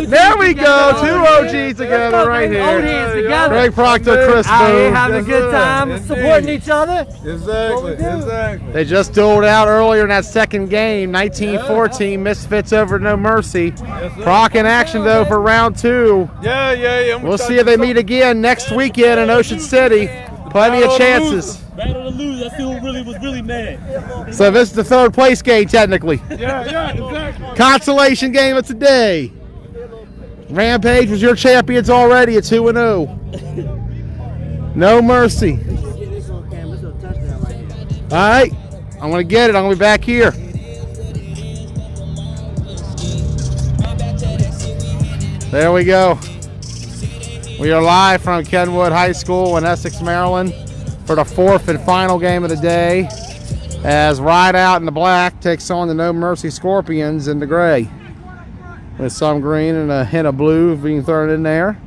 There we go. Two OGs together right here. Old hands together. Greg Proctor, Chris Out here Boone. having a good time, supporting each other. Exactly. They just dueled out earlier in that second game. 19-14, Misfits over No Mercy. Proc in action, though, for round two. Yeah. We'll see if they meet again next weekend in Ocean City. Plenty of chances. Battle to lose. I still was really mad. So this is the third place game, technically. Yeah, exactly. Consolation game of today. Rampage was your champions already at 2-0. No Mercy. All right, I'm going to get it. I'm going to be back here. There we go. We are live from Kenwood High School in Essex, Maryland for the fourth and final game of the day as RydeOut in the black takes on the No Mercy Scorpions in the gray with some green and a hint of blue being thrown in there.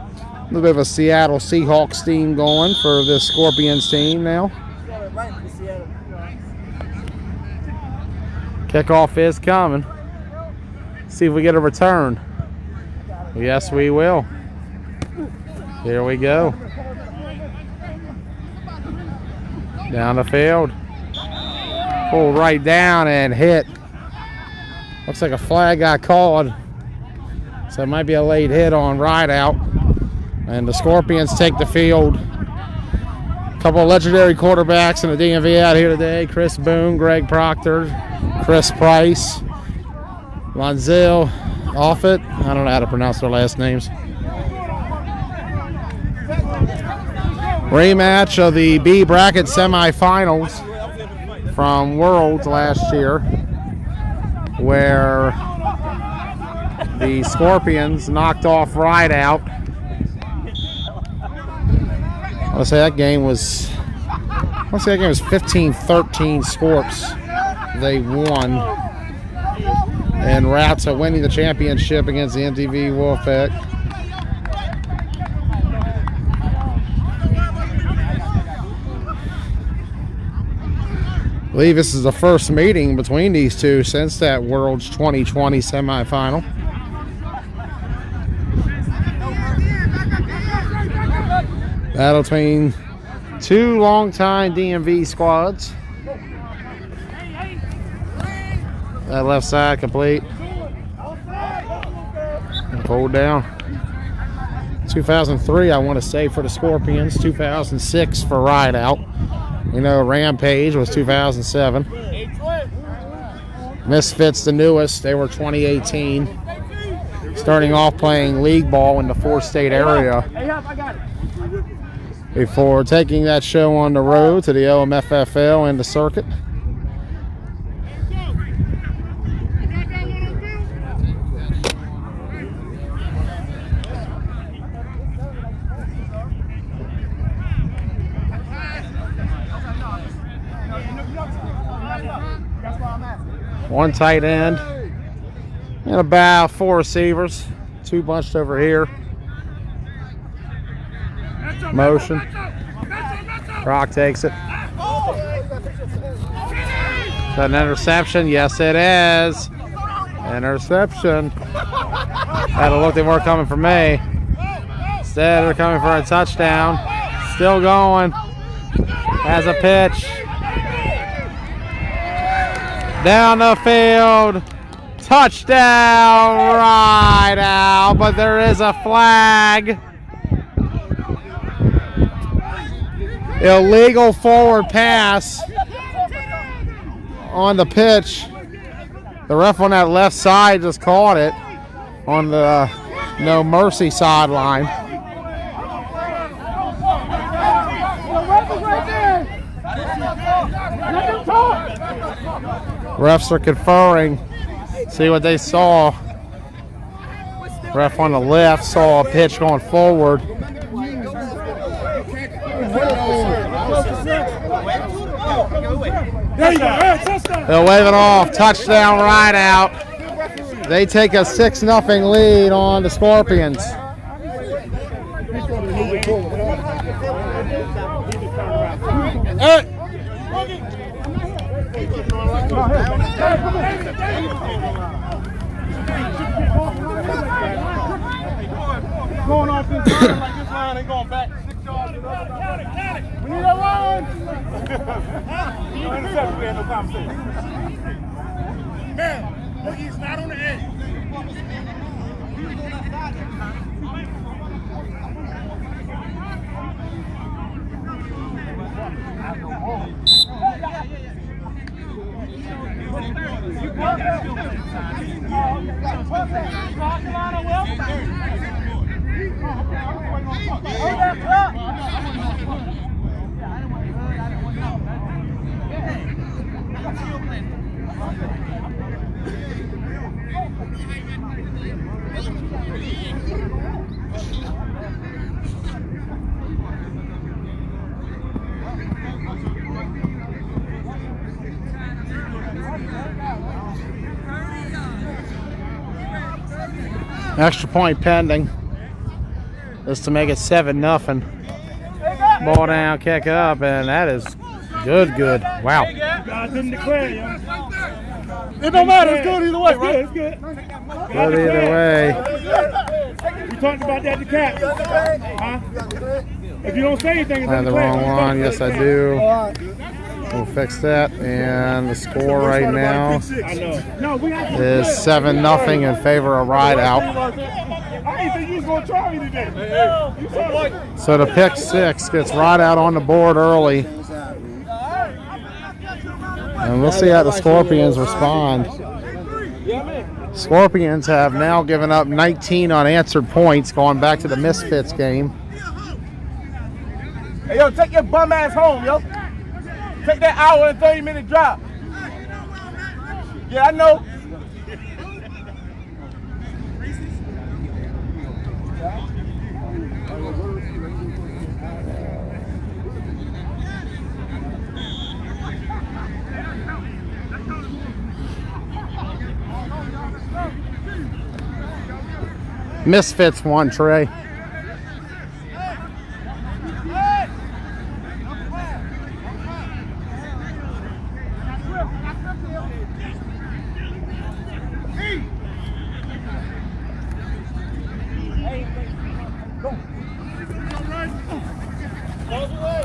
A little bit of a Seattle Seahawks theme going for this Scorpions team now. Kickoff is coming. See if we get a return. Yes, we will. Here we go. Down the field. Pulled right down and hit. Looks like a flag got called. So it might be a late hit on RydeOut. And the Scorpions take the field. A couple of legendary quarterbacks in the DMV out here today. Chris Boone, Greg Proctor, Chris Price, Lonzel Offit. I don't know how to pronounce their last names. Rematch of the B bracket semifinals from Worlds last year, where the Scorpions knocked off RydeOut. I'll say that game was 15-13 Scorps. They won and route to winning the championship against the MTV Wolfpack. I believe this is the first meeting between these two since that World's 2020 semifinal. Battle between two longtime DMV squads. That left side complete. And pulled down. 2003, I want to say, for the Scorpions. 2006 for RydeOut. You know, Rampage was 2007. Misfits, the newest. They were 2018. Starting off playing league ball in the four-state area before taking that show on the road to the OMFFL and the circuit. One tight end and about four receivers, two bunched over here. Motion. Rock takes it. Is that an interception? Yes, it is. Interception. Had a look, they weren't coming for me. Instead, they're coming for a touchdown. Still going. Has a pitch. Down the field. Touchdown, RydeOut, but there is a flag. Illegal forward pass on the pitch. The ref on that left side just caught it on the No Mercy sideline. Refs are conferring. See what they saw. Ref on the left saw a pitch going forward. They'll wave it off. Touchdown, RydeOut. They take a 6-0 lead on the Scorpions. No interception, we had no conversation. Man, he's not on the edge. Extra point pending. Is to make it 7-0. Ball down, kick up, and that is good. Wow. God didn't declare, yo. It don't matter. It's good either way, right? It's good. Good either way. We talked about that to Cap. Huh? If you don't say anything, it's I had the wrong one. Yes, I do. We'll fix that. And the score right now is 7-0 in favor of RydeOut. I didn't think you was going to try me today. So the pick 6 gets RydeOut on the board early. And we'll see how the Scorpions respond. Scorpions have now given up 19 unanswered points going back to the Misfits game. Hey, yo, take your bum ass home, yo. Take that hour and 30-minute drive. Yeah, I know. Misfits won, Trey.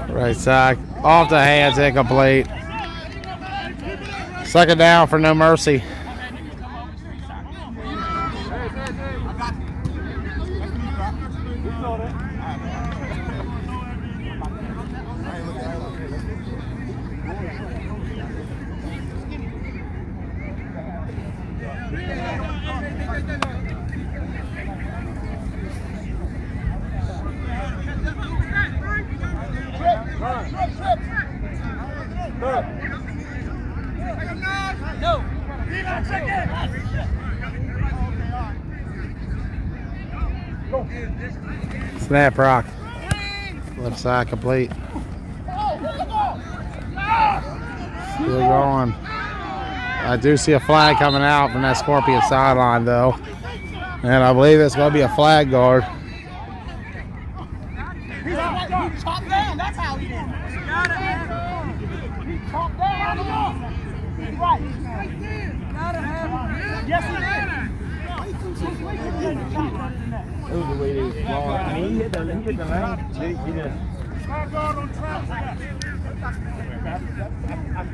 Right side, off the hands, incomplete. Second down for No Mercy. Snap rock. Left side complete. Still going. I do see a flag coming out from that Scorpion sideline though. And I believe it's going to be a flag guard. He chopped down. That's how he did it. He chopped down. He's right. Yes, he did. That was the way they was blowing. I mean, he hit the lane. He just.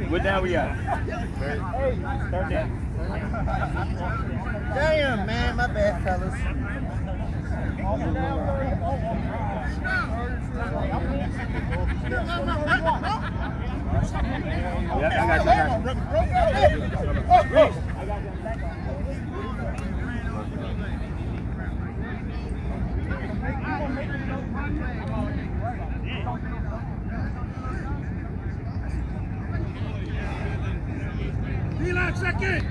What down we at? Third down. Damn, man. My bad, fellas. Yeah, I got you. Second.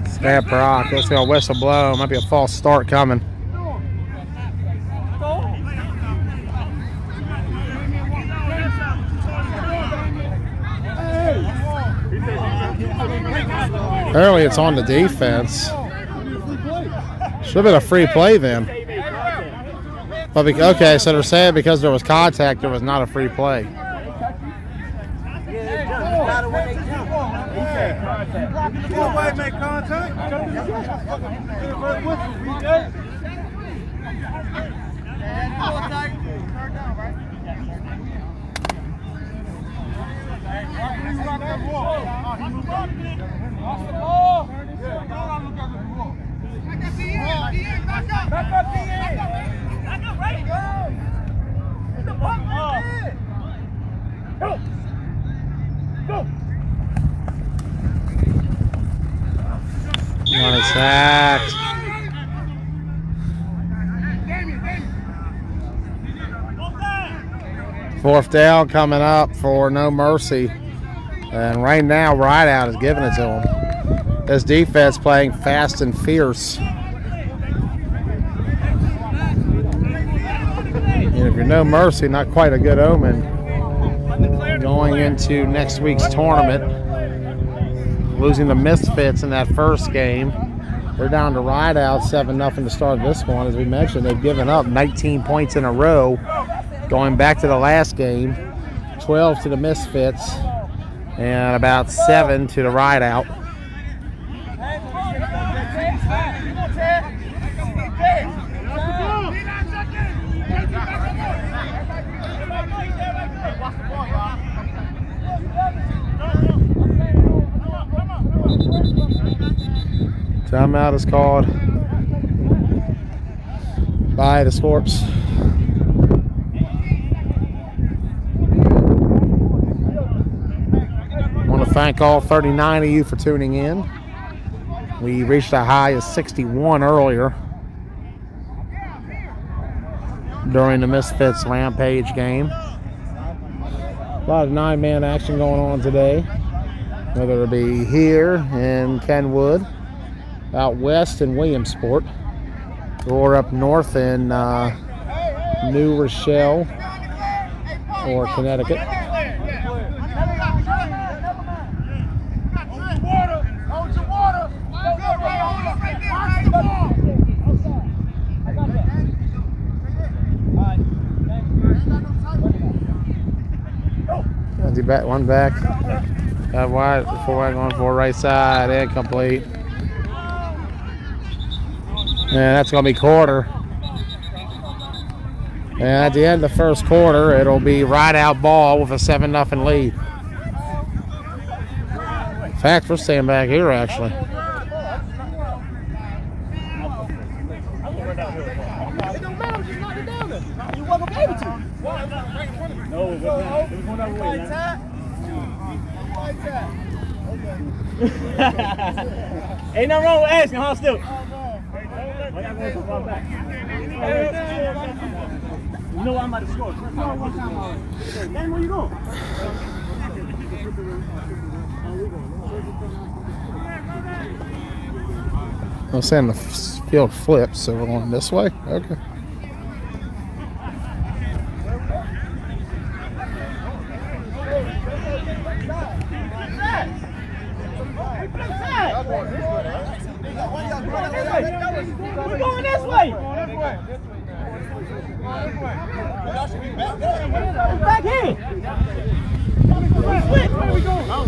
Snap rock. Let's see a whistle blow. Might be a false start coming. Apparently it's on the defense. Should have been a free play then. But okay, so they're saying because there was contact, there was not a free play. Make contact. Nice sacked. Fourth down coming up for No Mercy. And right now, RydeOut is giving it to them. This defense playing fast and fierce. And if you're No Mercy, not quite a good omen going into next week's tournament. Losing the Misfits in that first game. They're down to RydeOut 7-0 to start this one. As we mentioned, they've given up 19 points in a row. Going back to the last game, 12 to the Misfits and about 7 to the RydeOut. Timeout is called by the Scorps. I want to thank all 39 of you for tuning in. We reached a high of 61 earlier during the Misfits Rampage game. A lot of 9-man action going on today, whether it be here in Kenwood, out west in Williamsport, or up north in New Rochelle or Connecticut. One back. Got wide before I going for right side. Incomplete. And that's going to be quarter. And at the end of the first quarter, it'll be RydeOut ball with a 7-0 lead. In fact, we're staying back here actually. You wasn't able to. No, it was going that way. Ain't nothing wrong with asking, huh, still? You know I'm about to score. Then where you going? I'm saying the field flips, so we're going this way? Okay. We're going this way. Back here. Where are we going? Oh,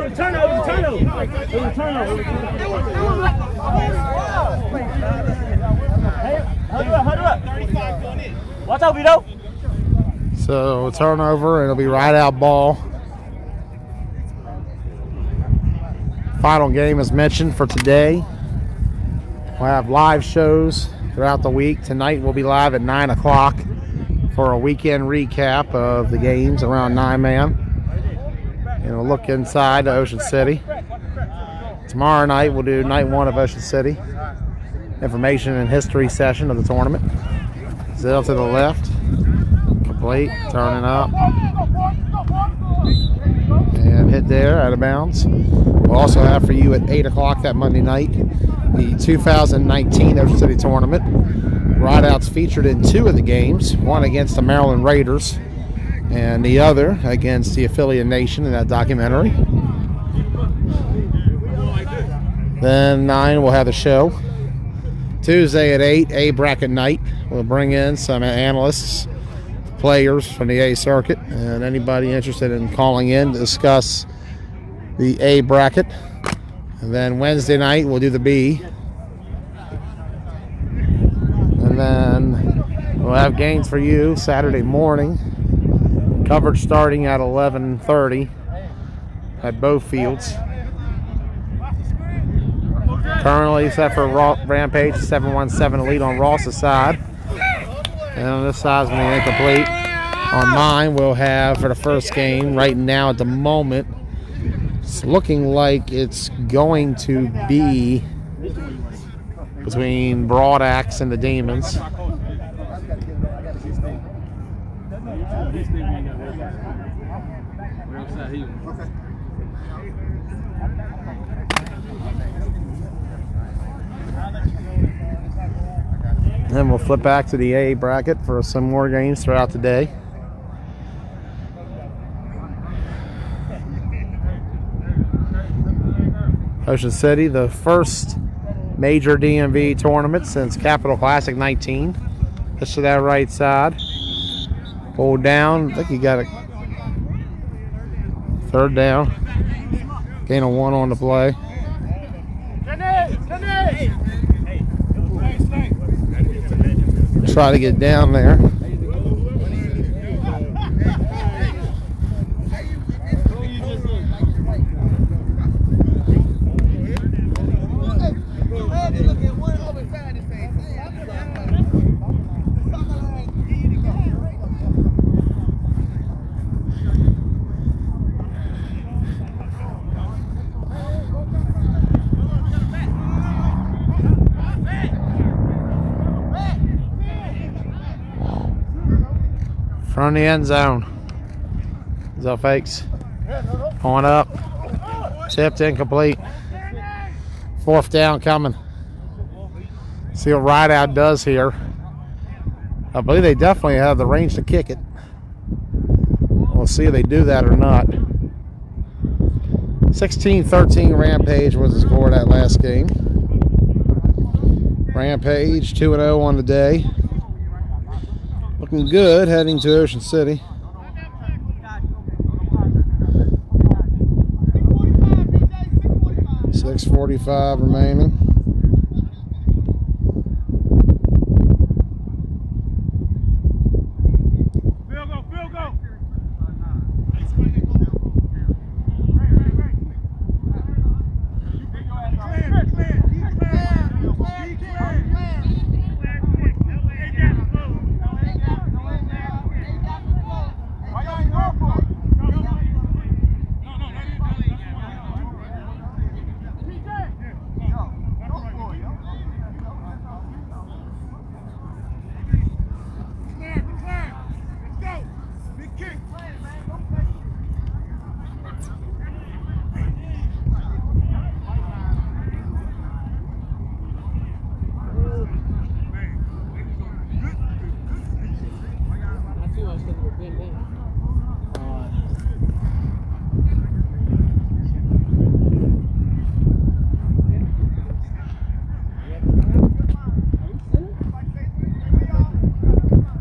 the turnover. Hey, huddle up. Watch out, Vito. So turnover, and it'll be RydeOut ball. Final game is mentioned for today. We'll have live shows throughout the week. Tonight we'll be live at 9 o'clock for a weekend recap of the games around 9-man. And we'll look inside to Ocean City. Tomorrow night we'll do night 1 of Ocean City. Information and history session of the tournament. Zill to the left. Complete. Turning up. And hit there, out of bounds. We'll also have for you at 8 o'clock that Monday night the 2019 Ocean City Tournament. RydeOut's featured in 2 of the games, one against the Maryland Raiders and the other against the Affiliate Nation in that documentary. Then 9 we'll have the show. Tuesday at 8, A bracket night. We'll bring in some analysts, players from the A circuit, and anybody interested in calling in to discuss the A bracket. And then Wednesday night we'll do the B. And then we'll have games for you Saturday morning. Coverage starting at 11:30 at both fields. Currently set for Rampage 717 lead on Ross's side. And on this side is going to be incomplete. On mine we'll have for the first game right now at the moment. It's looking like it's going to be between Broad Axe and the Demons. Then we'll flip back to the A bracket for some more games throughout the day. Ocean City, the first major DMV tournament since Capital Classic 19. Just to that right side. Hold down. I think you got a third down. Gain of 1 on the play. Try to get down there. From the end zone. Zo fakes. On up. Tipped, incomplete. 4th down coming. See what RydeOut does here. I believe they definitely have the range to kick it. We'll see if they do that or not. 16-13 Rampage was the score of that last game. Rampage 2-0 on the day. Looking good heading to Ocean City. .6:45 remaining.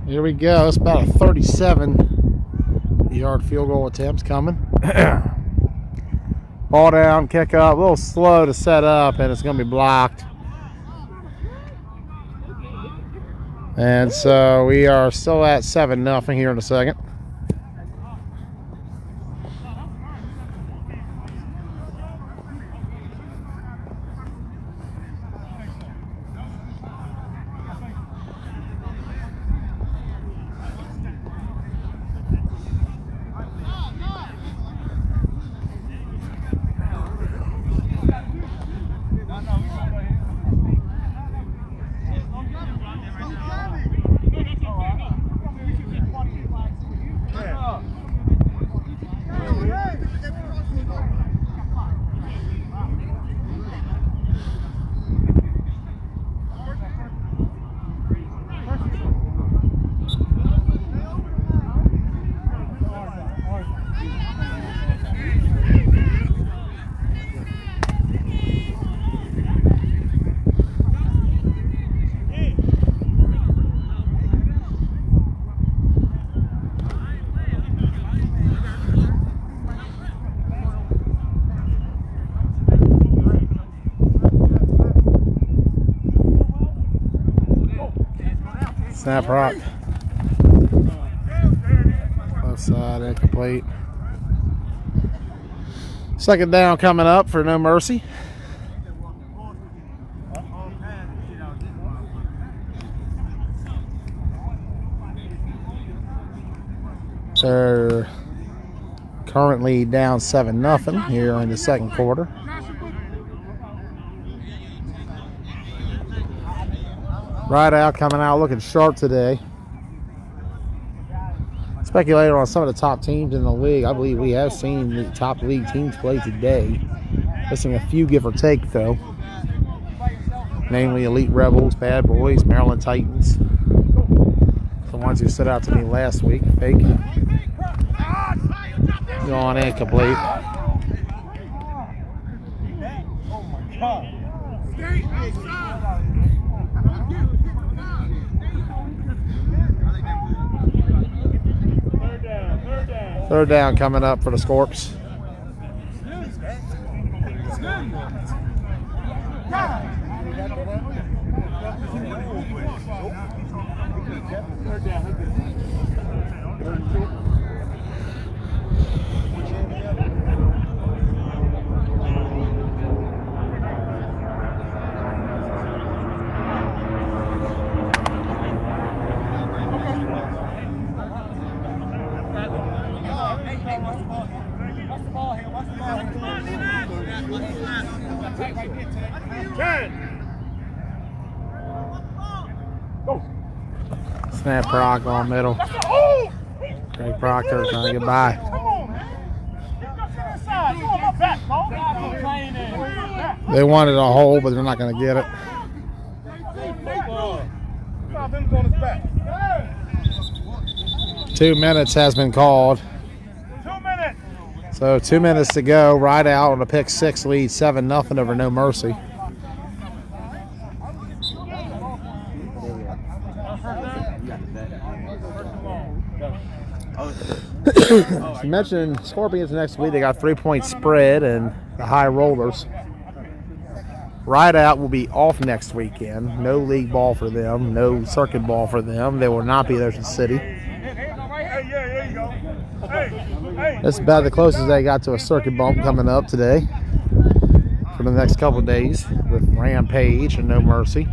Here we go. It's about a 37-yard field goal attempts coming. Ball down, kick up, a little slow to set up, and it's going to be blocked. And so we are still at 7-0 here in a second. Snap rock. Left side incomplete. Second down coming up for No Mercy. They're currently down 7-0 here in the second quarter. RydeOut coming out looking sharp today. Speculated on some of the top teams in the league. I believe we have seen the top league teams play today. Missing a few give or take though. Namely Elite Rebels, Bad Boys, Maryland Titans. The ones who stood out to me last week. Fake. Gone incomplete. Third down coming up for the Scorps. Snap Rock on middle. Greg Proctor trying to get by. They wanted a hole, but they're not going to get it. Two minutes has been called. 2 minutes. So 2 minutes to go. RydeOut on a pick 6 lead, 7-0 over No Mercy. As you mentioned, Scorpions next week, they got 3-point spread and the high rollers. RydeOut will be off next weekend. No league ball for them, no circuit ball for them. They will not be at Ocean City. That's about the closest they got to a circuit bump coming up today for the next couple of days with Rampage and No Mercy.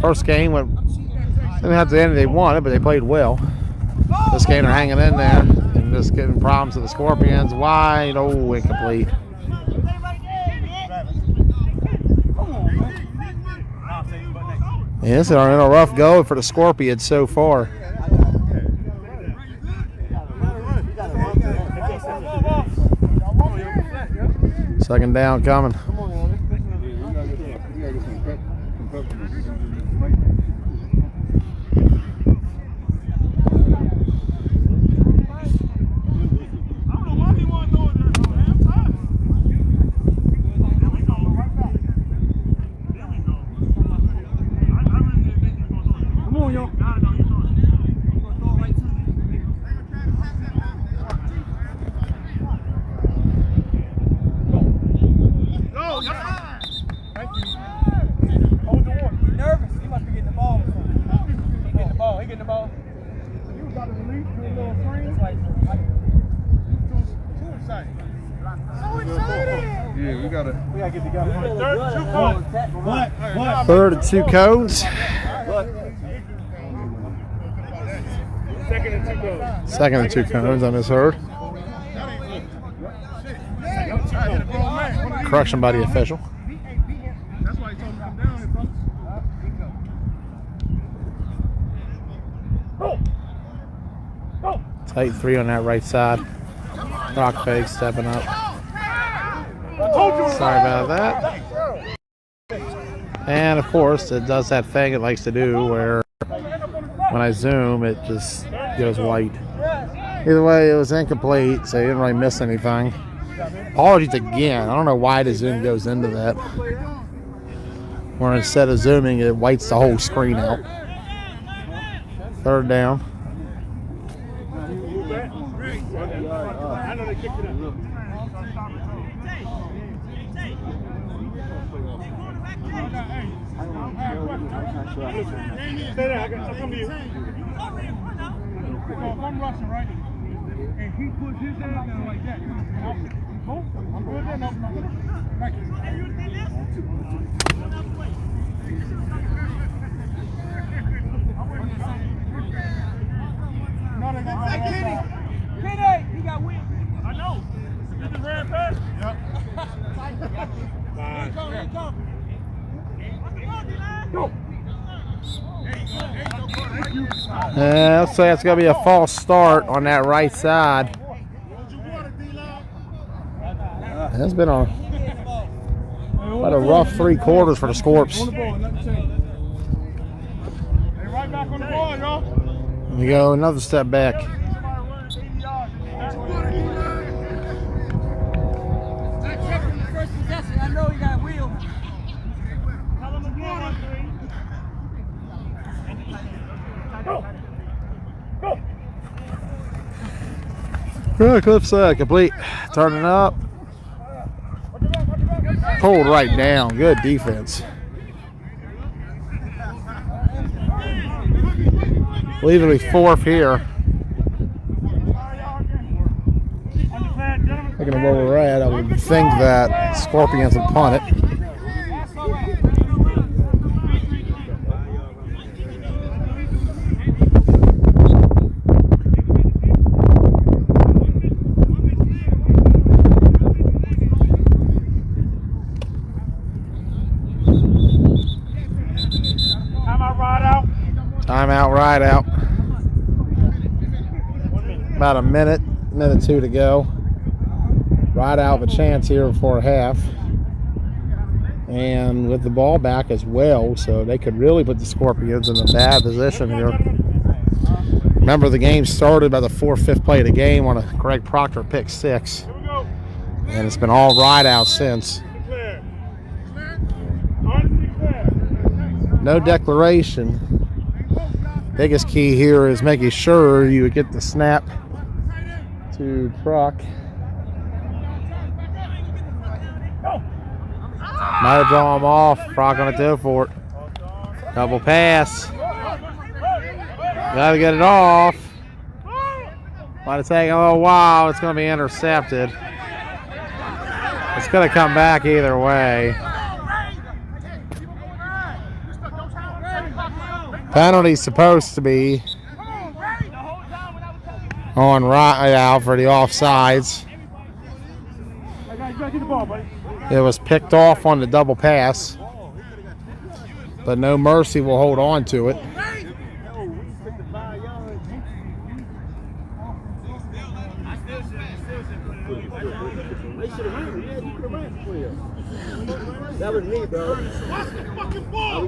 First game went, didn't have the end they wanted, but they played well. This game they're hanging in there and just giving problems to the Scorpions. Wide, incomplete. Yes, they're in a rough go for the Scorpions so far. Second down coming. Third and 2 cones. Second and 2 cones, I misheard. Correction by the official. Tight 3 on that right side. Rock fake stepping up. Sorry about that. And of course, it does that thing it likes to do where when I zoom, it just goes white. Either way, it was incomplete, so you didn't really miss anything. Apologies again. I don't know why the zoom goes into that. Where instead of zooming, it whites the whole screen out. Third down. Stay there. I'll come to you. If I'm rushing, right, and he puts his hand down like that, I'm good there. No. Thank you. Kenny, he got win. I know. You just ran past. Yep. Fine. Go. Yeah, let's say it's going to be a false start on that right side. It's been quite a rough 3 quarters for the Scorps. Hey, right back on the ball, y'all. Here we go, another step back. I know he got wheels. Clip set complete. Turning up. Pulled right down. Good defense. Believe it'll be 4th here. Looking at where we're at, I would think that Scorpions would punt it. Timeout, RydeOut. About a minute 2 to go. RydeOut with a chance here before half. And with the ball back as well, so they could really put the Scorpions in a bad position here. Remember, the game started by the 4th, 5th play of the game on a Greg Proctor pick 6. And it's been all RydeOut since. No declaration. Biggest key here is making sure you get the snap to Truck. Might have drawn him off. Proc gonna do for it. Double pass. Gotta get it off. Might have taken a little while. It's gonna be intercepted. It's gonna come back either way. Penalty's supposed to be on RydeOut for the offsides. It was picked off on the double pass, but No Mercy will hold on to it. That was me, bro. Watch the fucking ball.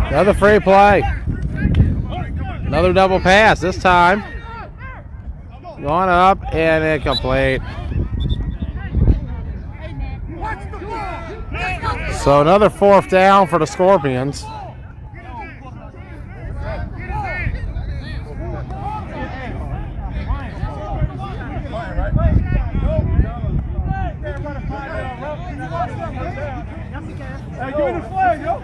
Another free play. Another double pass this time. Going up and incomplete. So another 4th down for the Scorpions. Hey, give me the flag, yo.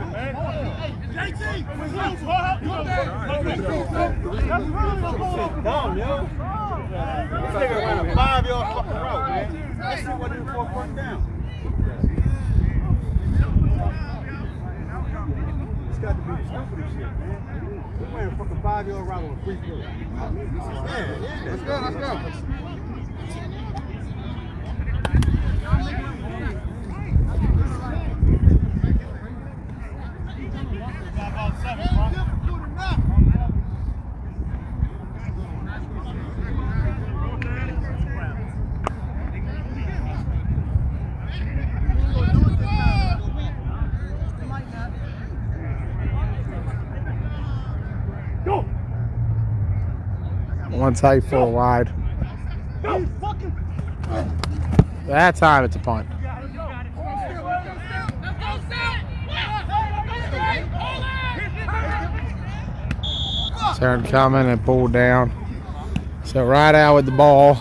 Down, yo. This nigga ran a 5-yard fucking route, man. That shit wasn't even 4 first down. It's got to be the stupidest shit, man. We ran a fucking 5-yard route on a free throw. Yeah. Let's go. One tight, full wide. That time it's a punt. Turn coming and pulled down. So RydeOut with the ball.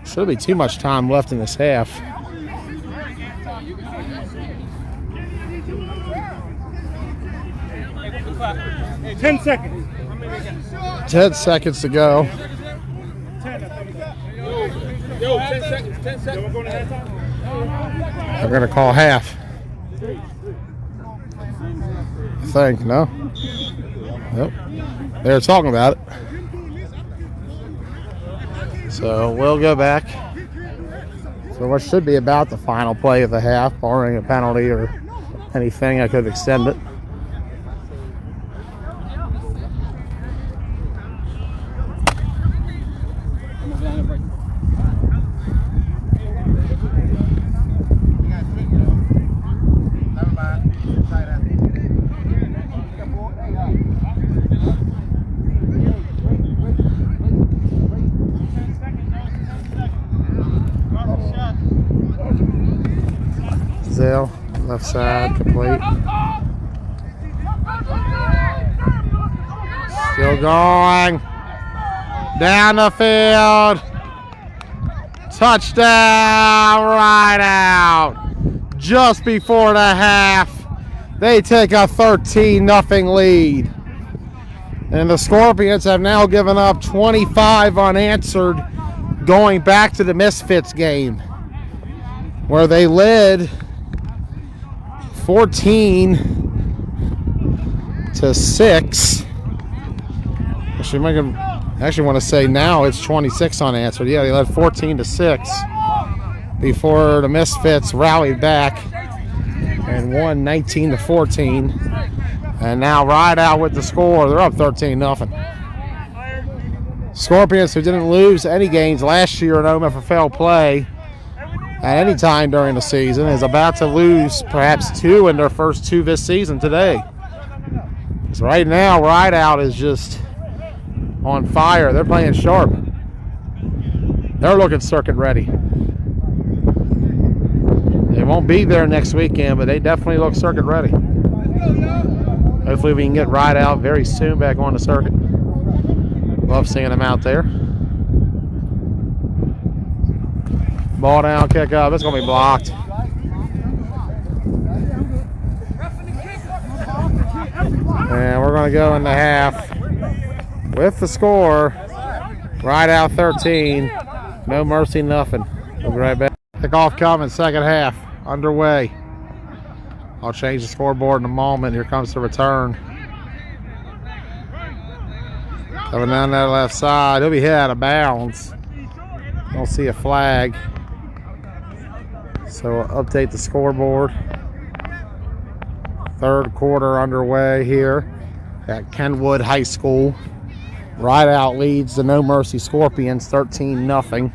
Shouldn't be too much time left in this half. 10 seconds. 10 seconds to go. 10 seconds. 10 seconds. We're going to halftime. They're going to call half. I think, no? Nope. They were talking about it. So we'll go back. So what should be about the final play of the half, barring a penalty or anything that could extend it. Left side complete. Still going. Down the field. Touchdown, RydeOut. Just before the half, they take a 13-0 lead. And the Scorpions have now given up 25 unanswered going back to the Misfits game, where they led 14-6. Actually want to say now it's 26 unanswered. Yeah, they led 14-6 before the Misfits rallied back and won 19-14. And now RydeOut with the score. They're up 13-0. Scorpions, who didn't lose any games last year in OMA for foul play at any time during the season, is about to lose perhaps 2 in their first 2 this season today. Because right now, RydeOut is just on fire. They're playing sharp. They're looking circuit ready. They won't be there next weekend, but they definitely look circuit ready. Hopefully we can get RydeOut very soon back on the circuit. Love seeing them out there. Ball down, kick up. It's going to be blocked. And we're going to go into half with the score. RydeOut 13. No mercy, nothing. We'll be right back. Kickoff coming, second half. Underway. I'll change the scoreboard in a moment. Here comes the return. Coming down that left side. He'll be hit out of bounds. Don't see a flag. So we'll update the scoreboard. Third quarter underway here at Kenwood High School. RydeOut leads the No Mercy Scorpions 13-0.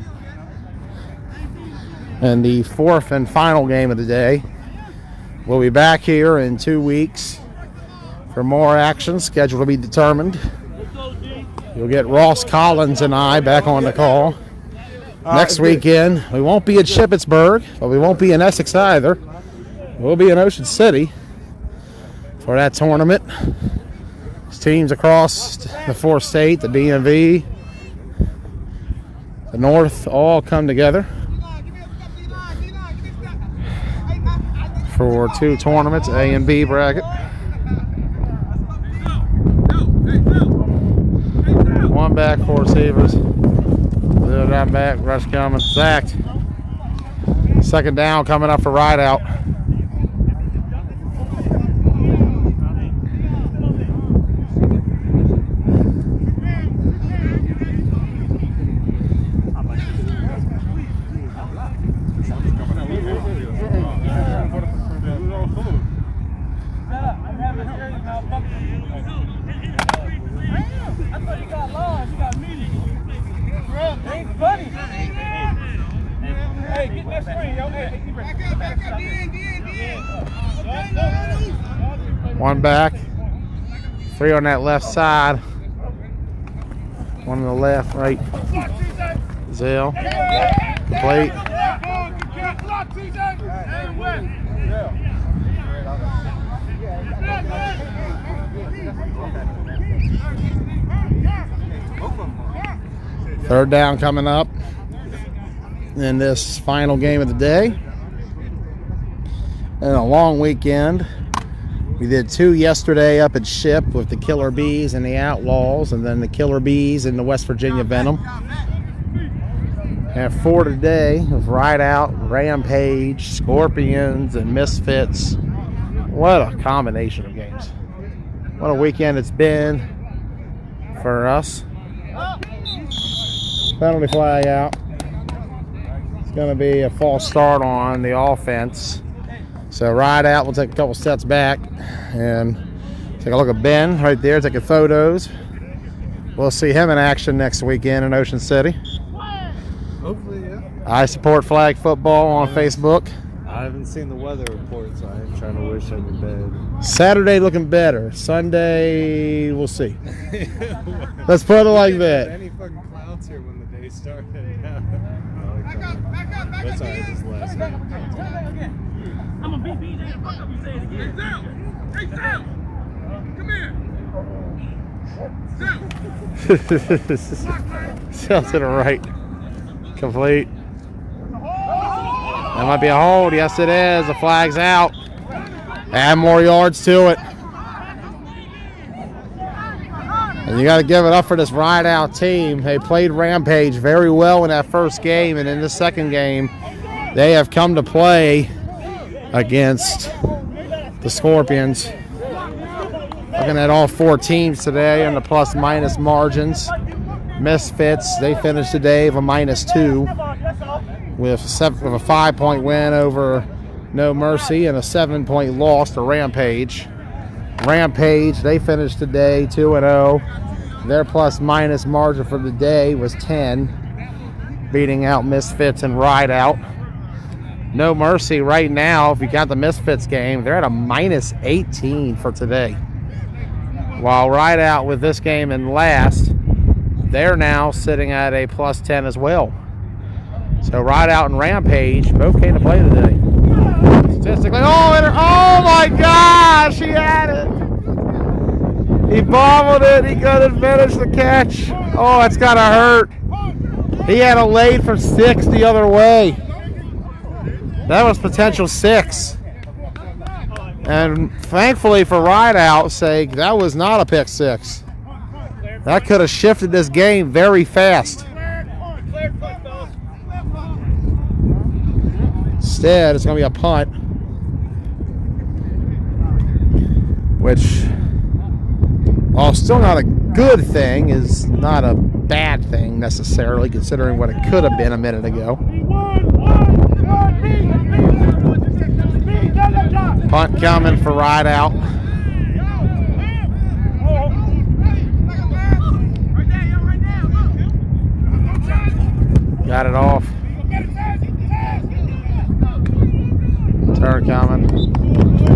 And the fourth and final game of the day. We'll be back here in 2 weeks for more action, scheduled to be determined. You'll get Ross Collins and I back on the call. Next weekend, we won't be at Shippensburg, but we won't be in Essex either. We'll be in Ocean City for that tournament. There's teams across the 4th state, the DMV, the North, all come together for 2 tournaments, A and B bracket. One back, 4 receivers. Little down back, rush coming, sacked. Second down coming up for RydeOut. One back, 3 on that left side. One on the left, right. Zell. Plate. Third down coming up in this final game of the day. And a long weekend. We did 2 yesterday up at Ship with the Killer Bees and the Outlaws, and then the Killer Bees and the West Virginia Venom. And 4 today of RydeOut, Rampage, Scorpions, and Misfits. What a combination of games. What a weekend it's been for us. Penalty flag out. It's going to be a false start on the offense. So RydeOut will take a couple steps back and take a look at Ben right there, taking photos. We'll see him in action next weekend in Ocean City. Hopefully, yeah. I support flag football on Facebook. I haven't seen the weather report, so I'm trying to wish I'm in bed. Saturday looking better. Sunday, we'll see. Let's put it like that. Any fucking clouds here when the day started. That's all right, this last game. I'm gonna beat BJ the fuck up. You say it again. Hey, Sam! Come here! Still to the right. Complete. That might be a hold. Yes, it is. The flag's out. Add more yards to it. And you got to give it up for this RydeOut team. They played Rampage very well in that first game, and in the second game, they have come to play against the Scorpions. Looking at all 4 teams today and the plus-minus margins. Misfits, they finished today with a -2 with a 5-point win over No Mercy and a 7-point loss to Rampage. Rampage, they finished today 2-0. Their plus-minus margin for the day was 10, beating out Misfits and RydeOut. No Mercy right now, if you got the Misfits game, they're at a -18 for today. While RydeOut with this game in last, they're now sitting at a +10 as well. So RydeOut and Rampage both came to play today. Statistically, oh my gosh, he had it. He bobbled it, he couldn't finish the catch. Oh, that's gotta hurt. He had a lead for 6 the other way. That was potential 6. And thankfully for RydeOut's sake, that was not a pick 6. That could have shifted this game very fast. Instead, it's going to be a punt, which, while still not a good thing, is not a bad thing necessarily, considering what it could have been a minute ago. Punt coming for RydeOut. Got it off. Turn coming.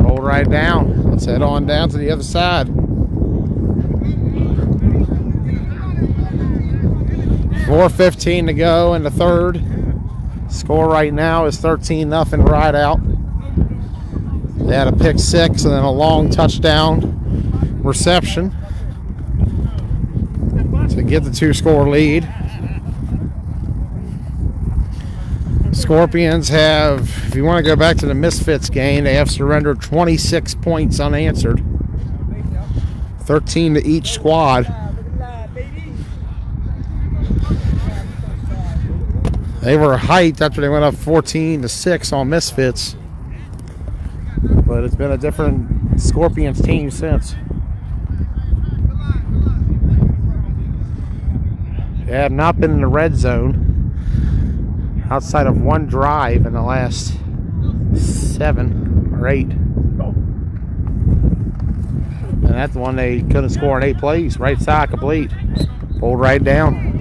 Hold right down. Let's head on down to the other side. 4:15 to go in the third. Score right now is 13-0 RydeOut. They had a pick 6 and then a long touchdown reception to get the 2-score lead. Scorpions have, if you want to go back to the Misfits game, they have surrendered 26 points unanswered. 13 to each squad. They were hyped after they went up 14-6 on Misfits. But it's been a different Scorpions team since. They have not been in the red zone outside of one drive in the last 7 or 8. And that's the one they couldn't score in 8 plays. Right side complete. Pulled right down.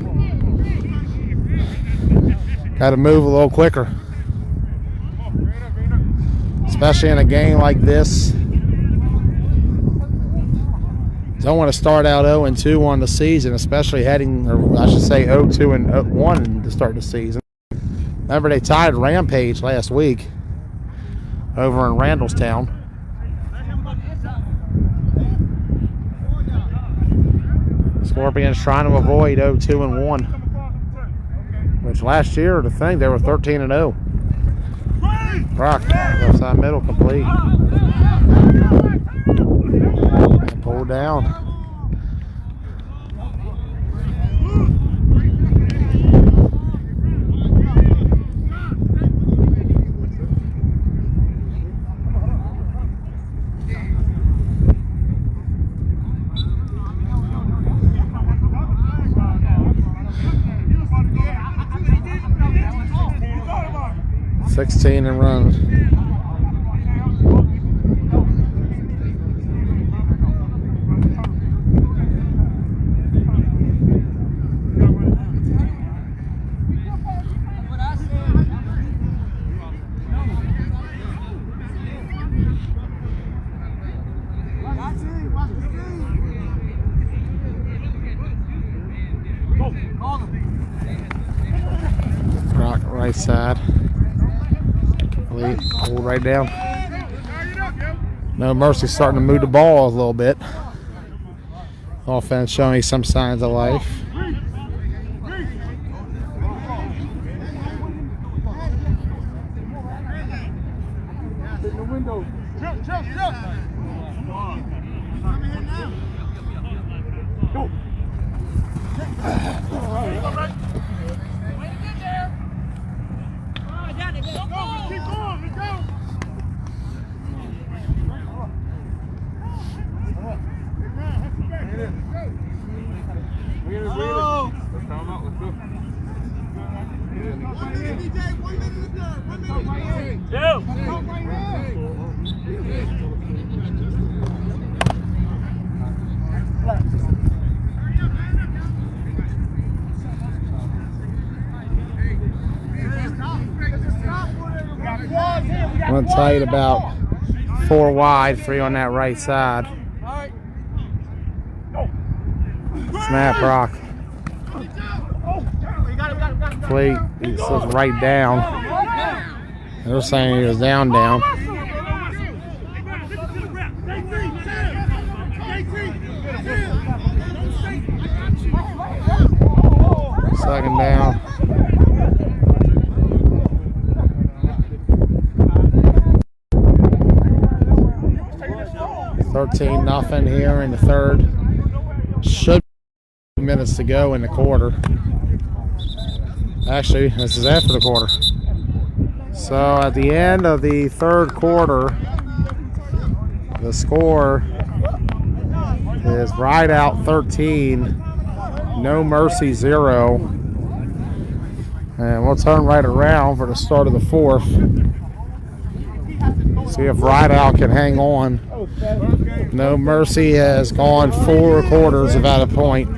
Got to move a little quicker. Especially in a game like this. Don't want to start out 0-2 on the season, especially heading, or I should say 0-2-1 to start the season. Remember, they tied Rampage last week over in Randallstown. Scorpions trying to avoid 0-2-1, which last year, the thing, they were 13-0. Brock, left side middle, complete. And pulled down. $16 and runs. Rock right side. Hold right down. No Mercy starting to move the ball a little bit. Offense showing some signs of life. One tight, about 4 wide, 3 on that right side. Snap, Rock. Fleet, he slips right down. They're saying he was down. Second down. 13-0 here in the third. Should be minutes to go in the quarter. Actually, this is after the quarter. So at the end of the third quarter, the score is RydeOut 13, No Mercy 0. And we'll turn right around for the start of the fourth. See if RydeOut can hang on. No Mercy has gone 4 quarters without a point.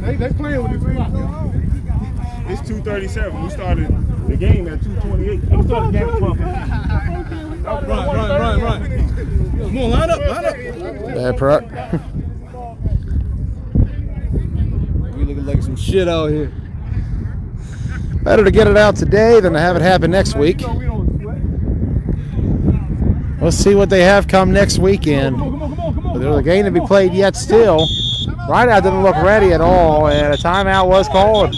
They playing with this. It's 2:37. We started the game at 2:28. We started the game at 12. Run. Come on, line up. Yeah, Pruck. We looking like some shit out here. Better to get it out today than to have it happen next week. Let's see what they have come next weekend. But there's a game to be played yet still. RydeOut didn't look ready at all, and a timeout was called.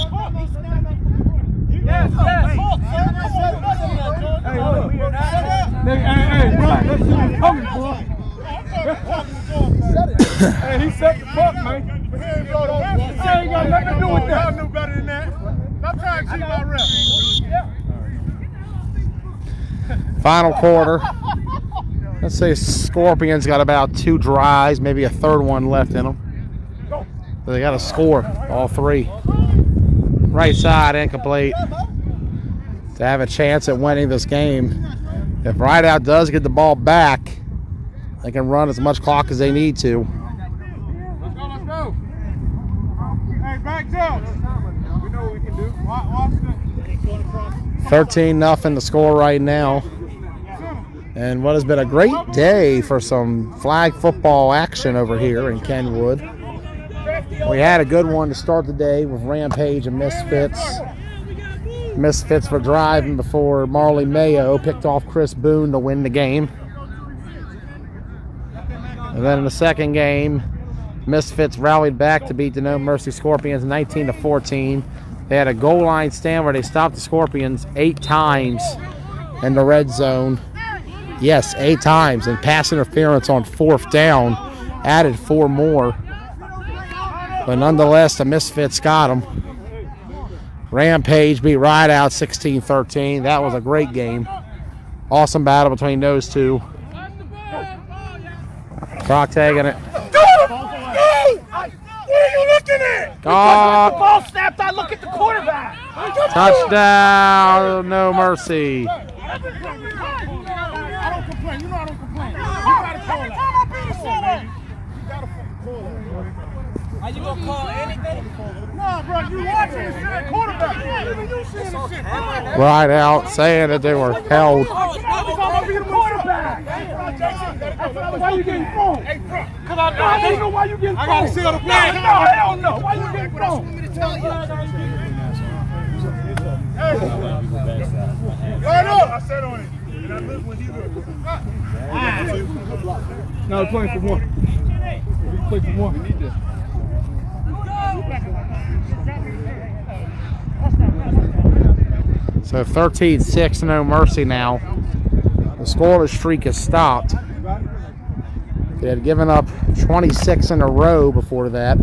Hey, he set the fuck, man. He ain't got nothing to do with that. I knew better than that. Stop trying to cheat my rep. Final quarter. Let's say Scorpions got about 2 drives, maybe a third one left in them. So they got to score all 3. Right side incomplete to have a chance at winning this game. If RydeOut does get the ball back, they can run as much clock as they need to. Let's go. Hey, back up. We know what we can do. Watch 13-0 the score right now. And what has been a great day for some flag football action over here in Kenwood. We had a good one to start the day with Rampage and Misfits. Misfits were driving before Marley Mayo picked off Chris Boone to win the game. And then in the second game, Misfits rallied back to beat the No Mercy Scorpions 19-14. They had a goal line stand where they stopped the Scorpions 8 times in the red zone. Yes, 8 times. And pass interference on 4th down added 4 more. But nonetheless, the Misfits got them. Rampage beat RydeOut 16-13. That was a great game. Awesome battle between those two. Croc tagging it. What are you looking at? God. The ball snapped. I look at the quarterback. Touchdown, No Mercy. I don't complain. You know I don't complain. You gotta call that. You gotta fucking call that. Are you gonna call anything? Nah, bro, you watching this shit, quarterback. Even you seeing this shit. RydeOut saying that they were held. Why you getting thrown? Hey, bro. Because I don't know why you getting thrown. I gotta see on the play. No, hell no. Why you getting thrown? Right up. I said on it. And I looked when he looked. No, we're playing for one. We play for one. We need this. So 13-6 No Mercy now. The scoreless streak has stopped. They had given up 26 in a row before that,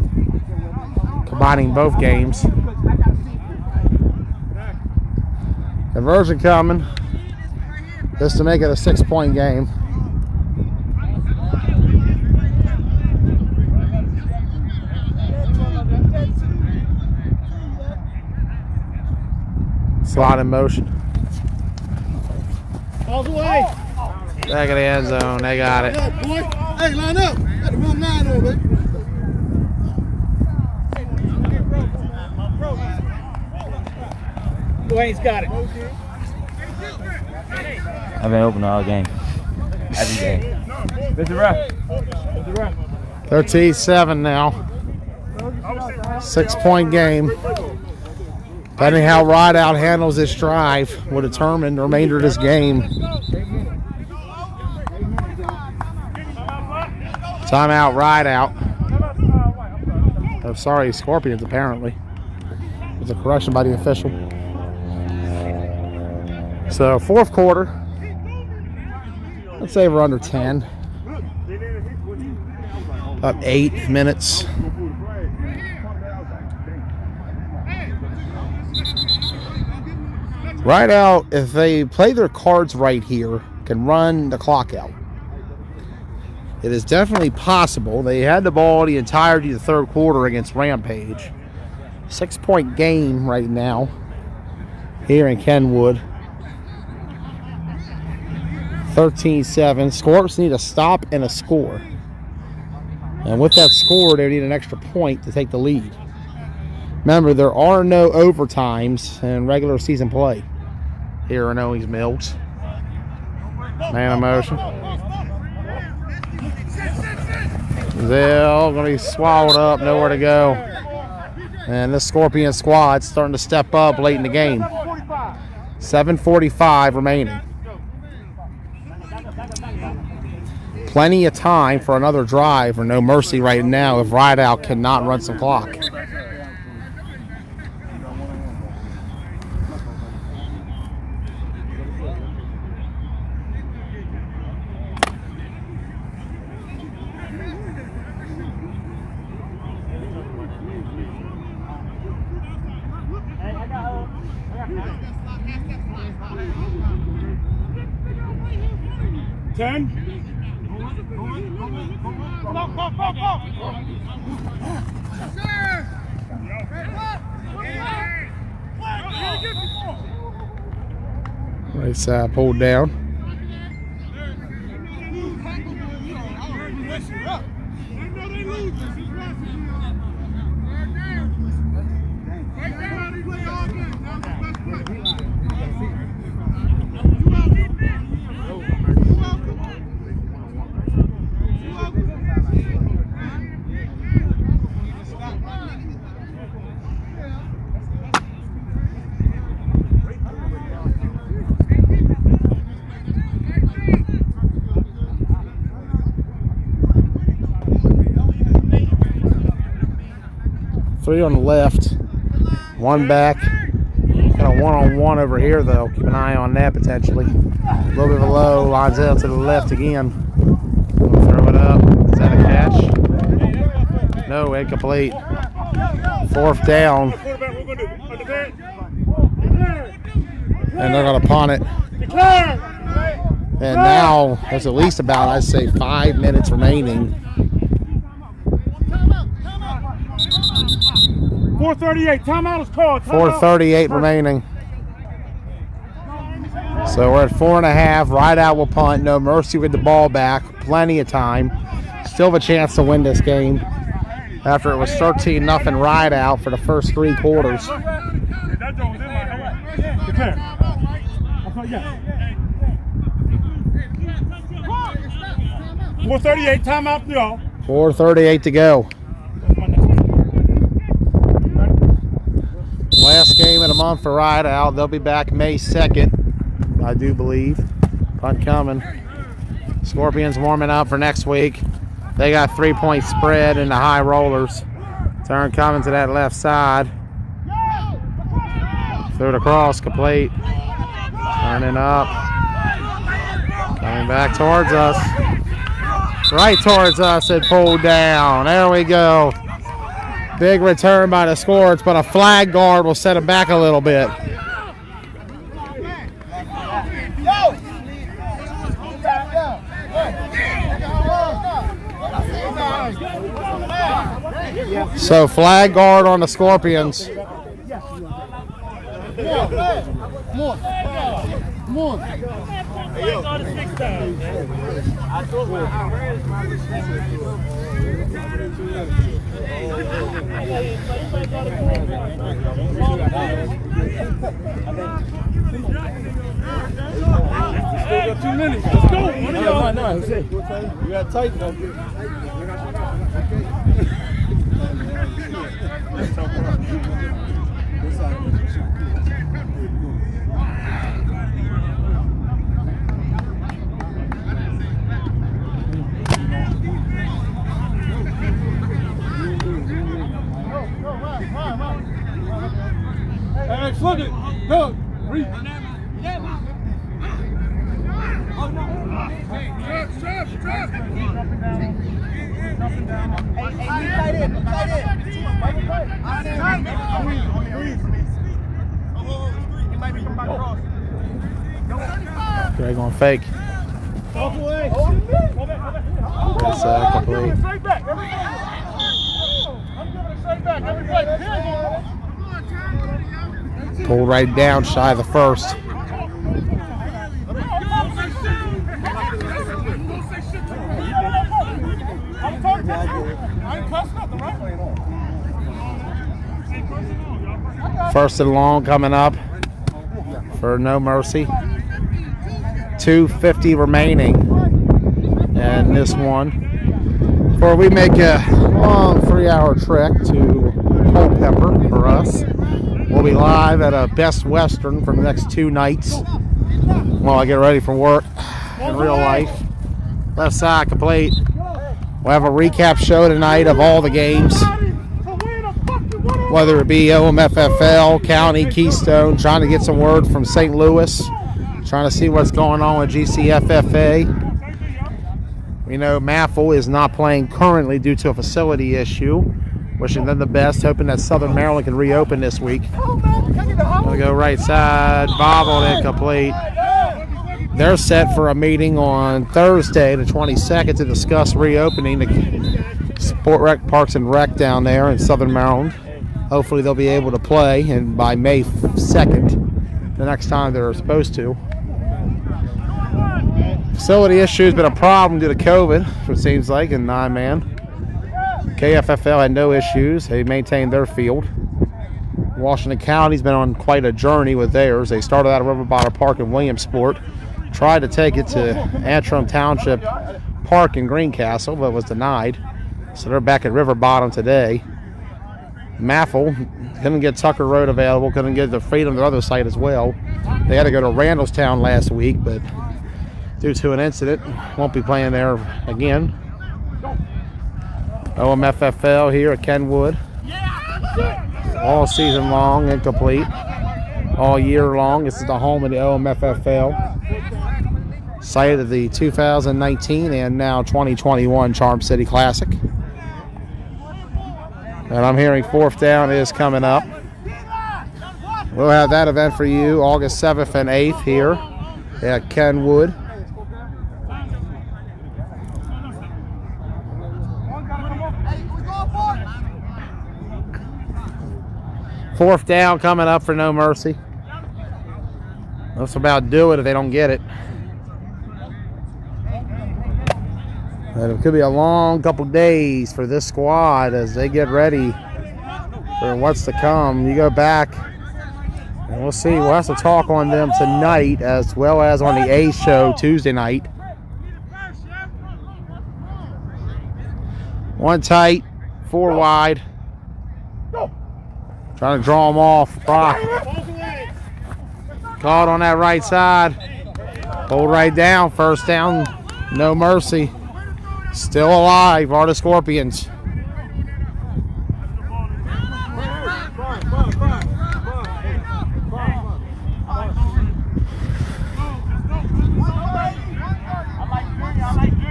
combining both games. Conversion coming. Just to make it a 6-point game. Slot in motion. All's away. Back of the end zone. They got it. Boy. Hey, line up. Got the wrong 9 on, baby. Dwayne's got it. I've been open all game. Every day. Mr. Ref. Mr. Ref. 13-7 now. 6-point game. Depending how RydeOut handles this drive will determine the remainder of this game. Timeout, RydeOut. Oh, sorry, Scorpions apparently. There's a correction by the official. So, 4th quarter. Let's say we're under 10. About 8 minutes. RydeOut, if they play their cards right here, can run the clock out. It is definitely possible. They had the ball the entirety of the 3rd quarter against Rampage. 6-point game right now here in Kenwood. 13-7. Scorps need a stop and a score. And with that score, they need an extra point to take the lead. Remember, there are no overtimes in regular season play here in Owings Mills. Man in motion. They're all going to be swallowed up, nowhere to go. And this Scorpion squad's starting to step up late in the game. 7:45 remaining. Plenty of time for another drive or No Mercy right now if RydeOut cannot run some clock. Right side pulled down. Three on the left. One back. Got a one-on-one over here, though. Keep an eye on that potentially. A little bit of a low. Lines out to the left again. Throw it up. Is that a catch? No, incomplete. Fourth down. And they're going to punt it. And now there's at least about, I'd say, 5 minutes remaining. 4:38. Timeout is called. 4:38 remaining. So we're at 4.5. RydeOut will punt. No mercy with the ball back. Plenty of time. Still have a chance to win this game. After it was 13-0 RydeOut for the first 3 quarters. That joint was in my hand. Declare. I'll call yes. 4:38. Timeout, y'all. 4:38 to go. Last game of the month for RydeOut. They'll be back May 2nd, I do believe. Punt coming. Scorpions warming up for next week. They got 3-point spread in the high rollers. Turn coming to that left side. Through the cross, complete. Turning up. Coming back towards us. Right towards us and pulled down. There we go. Big return by the Scorch, but a flag guard will set him back a little bit. So flag guard on the Scorpions. Still got 2 minutes. Let's go. No. You got to tighten up. Hey, flip it. Go. Reach. Greg on fake. That's complete. Pulled right down shy of the first. First and long coming up for no mercy. 2:50 remaining in this one. Before we make a long 3-hour trek to Culpeper for us. We'll be live at a Best Western for the next 2 nights while I get ready for work in real life. Left side complete. We'll have a recap show tonight of all the games, whether it be OMFFL, County, Keystone, trying to get some word from St. Louis, trying to see what's going on with GCFFA. We know Maffel is not playing currently due to a facility issue. Wishing them the best, hoping that Southern Maryland can reopen this week. Gonna go right side, bobbled, incomplete. They're set for a meeting on Thursday, the 22nd, to discuss reopening the Sport Rec Parks and Rec down there in Southern Maryland. Hopefully they'll be able to play, and by May 2nd, the next time they're supposed to. Facility issue has been a problem due to COVID, it seems like, in 9-man. KFFL had no issues. They maintained their field. Washington County's been on quite a journey with theirs. They started out at River Bottom Park in Williamsport, tried to take it to Antrim Township Park in Greencastle, but was denied. So they're back at River Bottom today. Maffel couldn't get Tucker Road available, couldn't get the Freedom, their other site as well. They had to go to Randallstown last week, but due to an incident, won't be playing there again. OMFFL here at Kenwood. all season long, incomplete. All year long. This is the home of the OMFFL. Site of the 2019 and now 2021 Charm City Classic. And I'm hearing 4th down is coming up. We'll have that event for you August 7th and 8th here at Kenwood. Fourth down coming up for No Mercy. That's about do it if they don't get it. And it could be a long couple days for this squad as they get ready for what's to come. You go back and we'll see. We'll have to talk on them tonight as well as on the A show Tuesday night. One tight, 4 wide. Trying to draw them off. Brock. Caught on that right side. Hold right down. First down. No Mercy. Still alive are the Scorpions.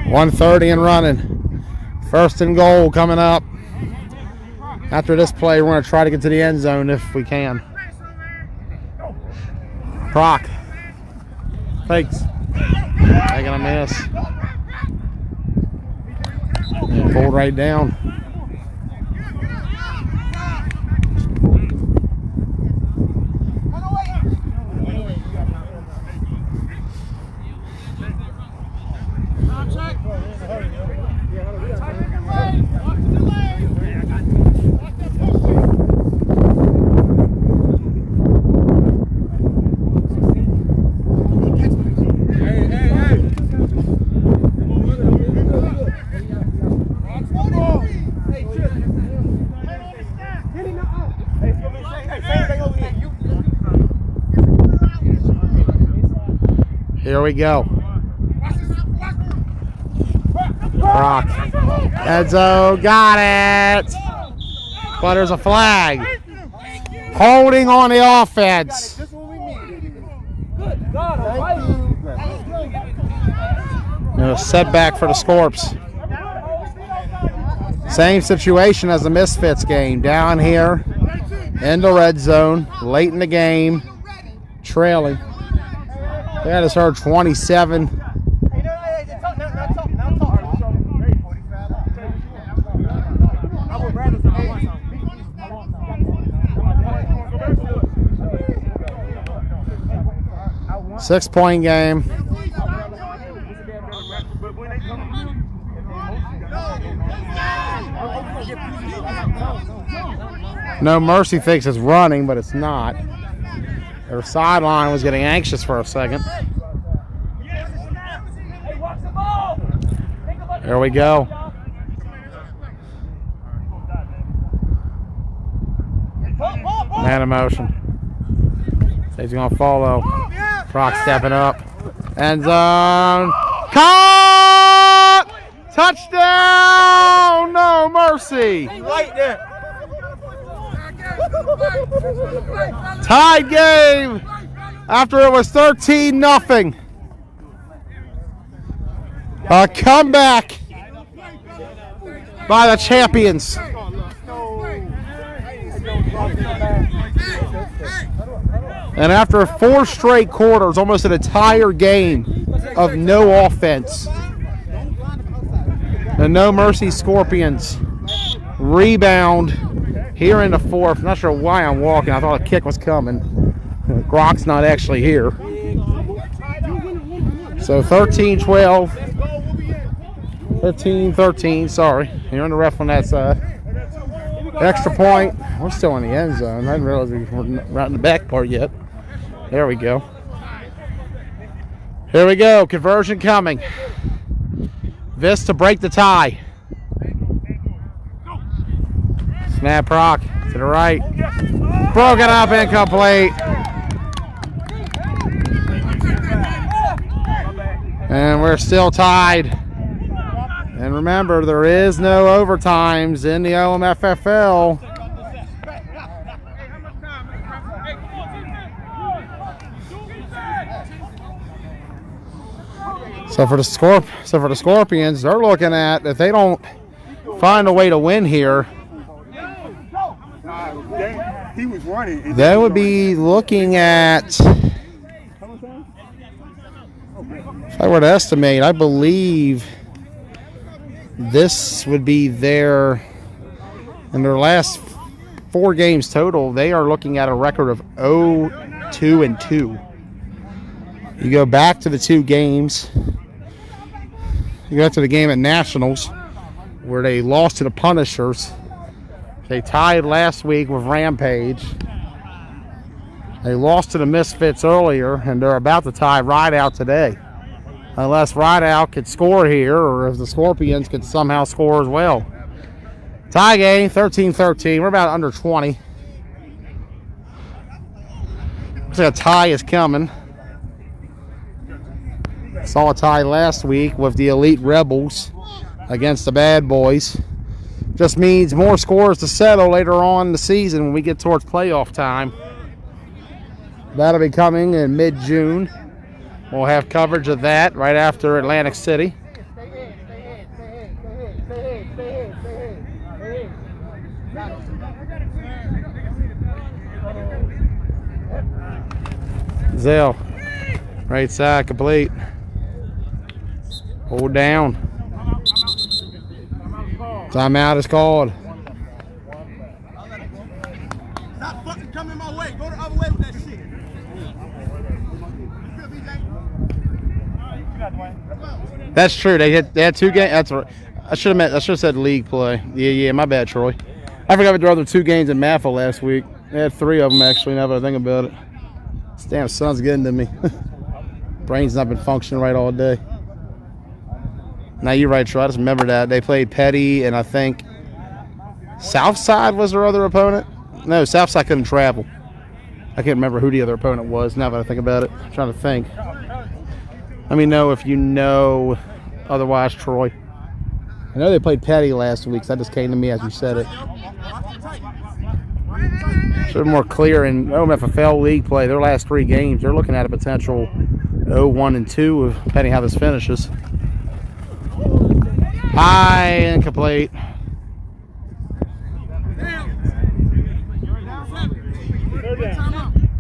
.130 and running. First and goal coming up. After this play, we're going to try to get to the end zone if we can. Proc. Fakes. Taking a miss. And pulled right down. Here we go. Brock. Edzo got it. But there's a flag. Holding on the offense. And a setback for the Scorps. Same situation as the Misfits game. Down here in the red zone. Late in the game. Trailing. They had us heard 27. Six-point game. No Mercy thinks it's running, but it's not. Their sideline was getting anxious for a second. There we go. Man in motion. He's going to follow. Proc stepping up. End zone. Caught! Touchdown! No Mercy. Right there. Tied game after it was 13-0. A comeback by the champions. And after 4 straight quarters, almost an entire game of no offense, the No Mercy Scorpions rebound here in the 4th. Not sure why I'm walking. I thought a kick was coming. Grock's not actually here. So 13-12. 15-13, sorry. You're on the ref on that side. Extra point. We're still in the end zone. I didn't realize we were right in the back part yet. There we go. Here we go. Conversion coming. This to break the tie. Snap Proc to the right. Broken up, incomplete. And we're still tied. And remember, there is no overtimes in the OMFFL. So for the Scorpions, they're looking at, if they don't find a way to win here, He was running. they would be looking at, if I were to estimate, I believe this would be in their last 4 games total, they are looking at a record of 0-2-2. You go back to the 2 games. You go to the game at Nationals where they lost to the Punishers. They tied last week with Rampage. They lost to the Misfits earlier, and they're about to tie RydeOut today. Unless RydeOut could score here, or if the Scorpions could somehow score as well. Tie game, 13-13. We're about under 20. Looks like a tie is coming. Saw a tie last week with the Elite Rebels against the Bad Boys. Just means more scores to settle later on in the season when we get towards playoff time. That'll be coming in mid-June. We'll have coverage of that right after Atlantic City. Zell, right side complete. Hold down. Timeout is called. Stop fucking coming my way. Go the other way with that shit. That's true. They had 2 games. That's right. I should have said league play. Yeah. My bad, Troy. I forgot there were 2 games in Maffa last week. They had 3 of them actually. Now that I think about it, this damn sun's getting to me. Brain's not been functioning right all day. Now you're right, Troy. I just remember that they played Petty, and I think Southside was their other opponent. No, Southside couldn't travel. I can't remember who the other opponent was. Now that I think about it, I'm trying to think. Let me know if you know. Otherwise, Troy. I know they played Petty last week, so that just came to me as you said it. Should be more clear in OMFFL league play. Their last 3 games, they're looking at a potential 0-1-2, depending how this finishes. High, incomplete.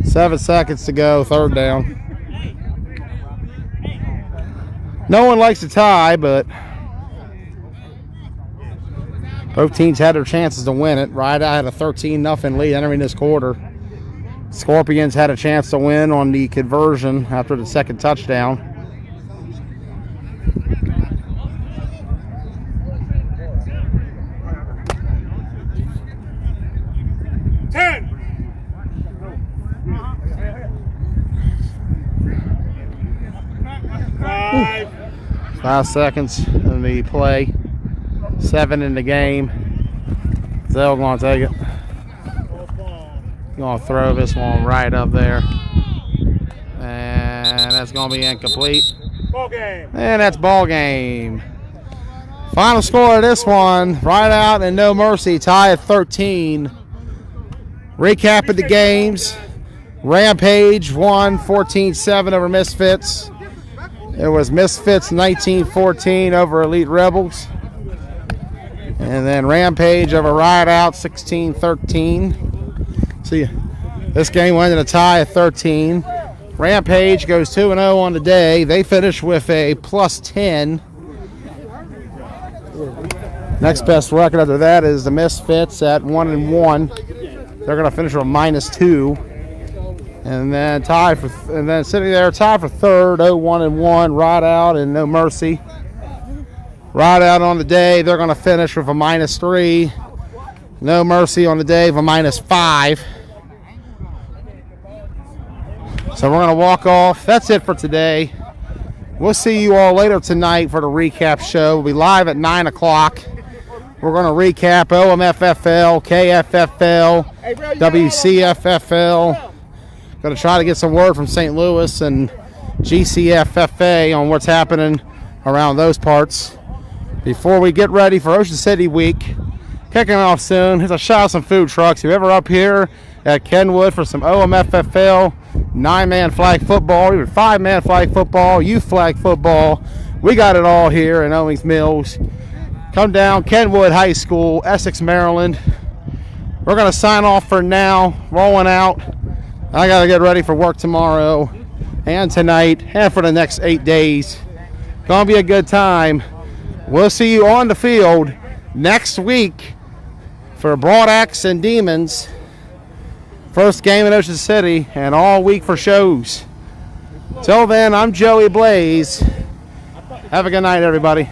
Seven seconds to go, 3rd down. No one likes to tie, but both teams had their chances to win it. RydeOut had a 13-0 lead entering this quarter. Scorpions had a chance to win on the conversion after the 2nd touchdown. Five seconds in the play. 7 in the game. Zell going to take it. Going to throw this one right up there. And that's going to be incomplete. Ball game. And that's ball game. Final score of this one, RydeOut and No Mercy tie at 13. Recap of the games. Rampage won 14-7 over Misfits. It was Misfits 19-14 over Elite Rebels. And then Rampage over RydeOut 16-13. See, this game went in a tie at 13. Rampage goes 2-0 on the day. They finish with a +10. Next best record after that is the Misfits at 1-1. They're going to finish with a -2. And then sitting there, tied for 3rd, 0-1-1, RydeOut and No Mercy. RydeOut on the day, they're going to finish with a -3. No Mercy on the day with a -5. So we're going to walk off. That's it for today. We'll see you all later tonight for the recap show. We'll be live at 9 o'clock. We're going to recap OMFFL, KFFL, WCFFL. Going to try to get some word from St. Louis and GCFFA on what's happening around those parts before we get ready for Ocean City Week. Kicking off soon. Here's a shot of some food trucks. If you're ever up here at Kenwood for some OMFFL, 9-man flag football, even 5-man flag football, youth flag football. We got it all here in Owings Mills. Come down, Kenwood High School, Essex, Maryland. We're going to sign off for now, rolling out. I got to get ready for work tomorrow and tonight and for the next 8 days. Going to be a good time. We'll see you on the field next week for Broad Axe and Demons. First game in Ocean City, and all week for shows. Till then, I'm Joey Blaze. Have a good night, everybody.